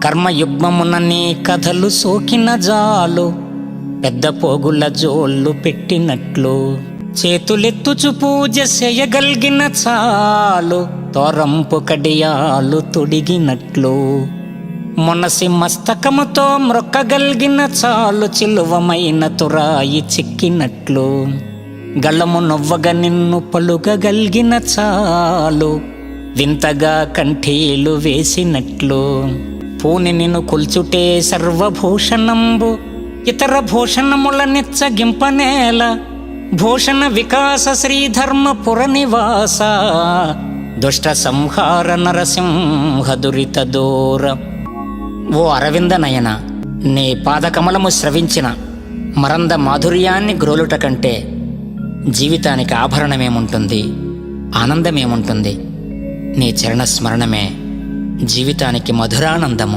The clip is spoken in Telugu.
కర్మయుగ్మమున నీ కథలు సోకిన జాలు, పెద్ద పోగుల జోళ్ళు పెట్టినట్లు. చేతులెత్తుచు పూజ చేయగలిగిన చాలు, తోరంపు కడియాలు తొడిగినట్లు. మనసి మస్తకముతో మ్రొక్కగలిగిన చాలు, చిలువమైన తురాయి చిక్కినట్లు. గళము నవ్వగ నిన్ను పలుకగలిగిన చాలు, వింతగా కంఠీలు వేసినట్లు. పూని నిన్ను కొల్చుటే సర్వభూషణంబు, ఇతర భూషణముల నిచ్చగింపనేల. భూషణ వికాస శ్రీధర్మపుర నివాస, దుష్ట సంహార నరసింహ దురిత దూర. ఓ అరవింద నయన, నీ పాదకమలము స్రవించిన మరంద మాధుర్యాన్ని గ్రోలుట కంటే జీవితానికి ఆభరణమేముంటుంది, ఆనందమేముంటుంది? నీ చరణ స్మరణమే జీవితానికి మధురానందము.